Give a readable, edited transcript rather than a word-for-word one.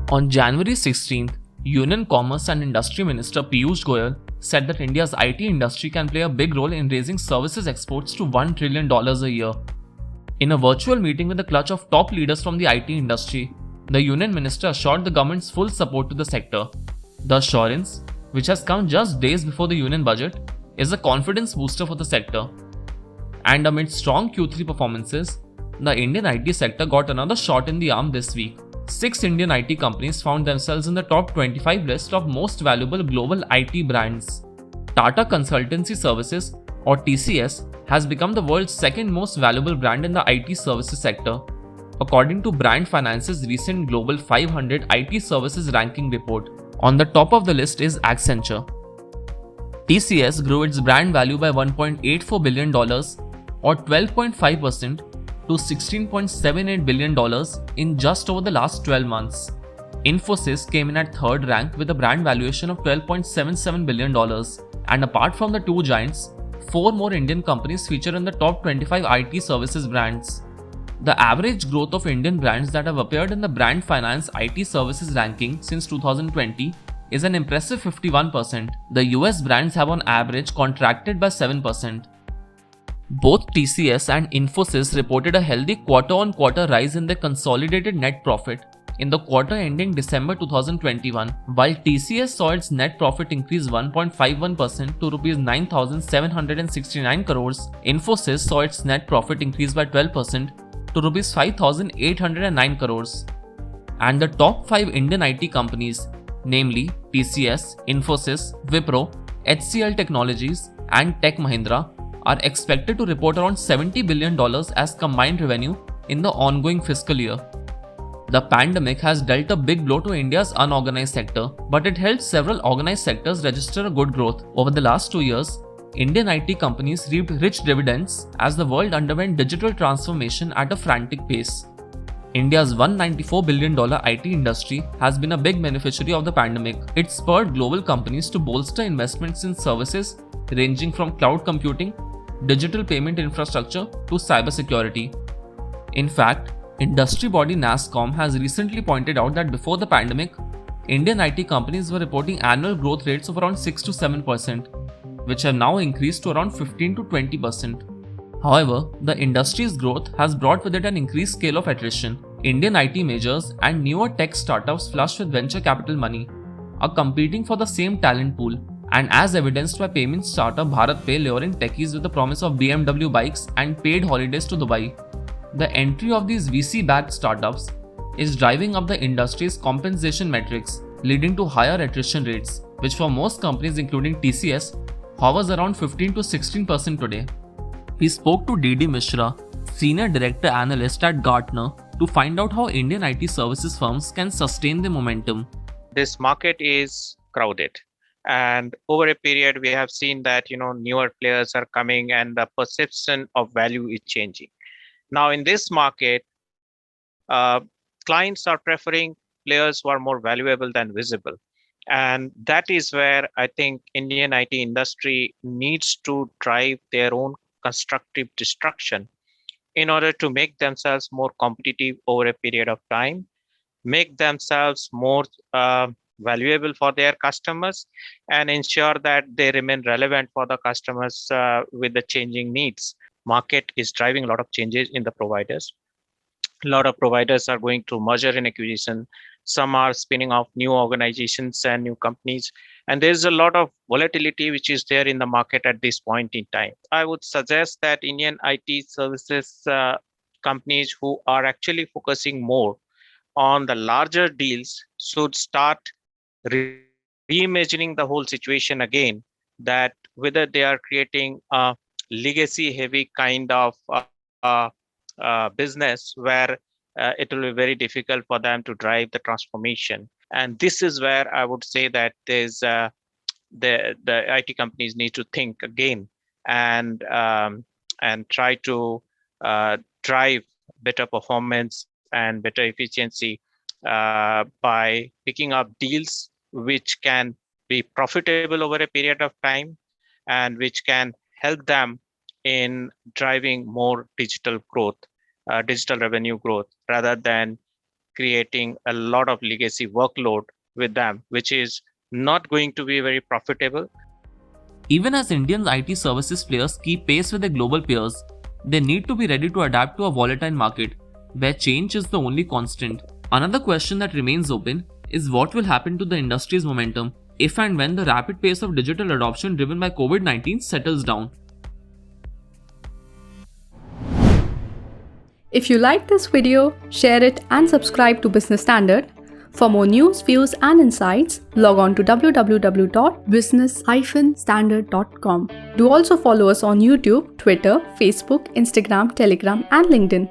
On January 16th, Union Commerce and Industry Minister Piyush Goyal said that India's IT industry can play a big role in raising services exports to $1 trillion a year. In a virtual meeting with a clutch of top leaders from the IT industry, the Union Minister assured the government's full support to the sector. The assurance, which has come just days before the Union budget, is a confidence booster for the sector. And amid strong Q3 performances, the Indian IT sector got another shot in the arm this week. 6 Indian IT companies found themselves in the top 25 list of most valuable global IT brands. Tata Consultancy Services, or TCS, has become the world's second most valuable brand in the IT services sector, according to Brand Finance's recent Global 500 IT services ranking report. On the top of the list is Accenture. TCS grew its brand value by $1.84 billion or 12.5% to $16.78 billion in just over the last 12 months. Infosys came in at third rank with a brand valuation of $12.77 billion, and apart from the two giants, 4 more Indian companies feature in the top 25 IT services brands. The average growth of Indian brands that have appeared in the Brand Finance IT services ranking since 2020 is an impressive 51%. The US brands have on average contracted by 7%. Both TCS and Infosys reported a healthy quarter-on-quarter rise in their consolidated net profit in the quarter ending December 2021, while TCS saw its net profit increase 1.51% to Rs 9,769 crores. Infosys saw its net profit increase by 12% to Rs 5,809 crores. And the top 5 Indian IT companies, namely TCS, Infosys, Wipro, HCL Technologies, and Tech Mahindra, are expected to report around $70 billion as combined revenue in the ongoing fiscal year. The pandemic has dealt a big blow to India's unorganized sector, but it helped several organized sectors register a good growth. Over the last 2 years, Indian IT companies reaped rich dividends as the world underwent digital transformation at a frantic pace. India's $194 billion IT industry has been a big beneficiary of the pandemic. It spurred global companies to bolster investments in services ranging from cloud computing, digital payment infrastructure to cybersecurity. In fact, industry body NASSCOM has recently pointed out that before the pandemic, Indian IT companies were reporting annual growth rates of around 6 to 7%, which have now increased to around 15 to 20%. However, the industry's growth has brought with it an increased scale of attrition. Indian IT majors and newer tech startups flush with venture capital money are competing for the same talent pool, and as evidenced by payment startup BharatPe luring techies with the promise of BMW bikes and paid holidays to Dubai, the entry of these VC-backed startups is driving up the industry's compensation metrics, leading to higher attrition rates, which for most companies including TCS hovers around 15 to 16% today. We spoke to D.D. Mishra, Senior Director Analyst at Gartner, to find out how Indian IT services firms can sustain the momentum. This market is crowded, and over a period we have seen that newer players are coming and the perception of value is changing. Now in this market, clients are preferring players who are more valuable than visible, and that is where I think Indian IT industry needs to drive their own constructive destruction in order to make themselves more competitive over a period of time, make themselves more valuable for their customers, and ensure that they remain relevant for the customers with the changing needs. Market is driving a lot of changes in the providers. A lot of providers are going through merger and acquisition. Some are spinning off new organizations and new companies. And there's a lot of volatility which is there in the market at this point in time. I would suggest that Indian IT services companies who are actually focusing more on the larger deals should start reimagining the whole situation again, that whether they are creating a legacy heavy kind of business where it will be very difficult for them to drive the transformation. And this is where I would say that there's the IT companies need to think again and try to drive better performance and better efficiency by picking up deals which can be profitable over a period of time and which can help them in driving more digital growth, digital revenue growth, rather than creating a lot of legacy workload with them, which is not going to be very profitable. Even as Indian IT services players keep pace with their global peers, they need to be ready to adapt to a volatile market where change is the only constant. Another question that remains open is what will happen to the industry's momentum if and when the rapid pace of digital adoption driven by COVID-19 settles down. If you like this video, share it and subscribe to Business Standard. For more news, views and insights, log on to www.business-standard.com. Do also follow us on YouTube, Twitter, Facebook, Instagram, Telegram and LinkedIn.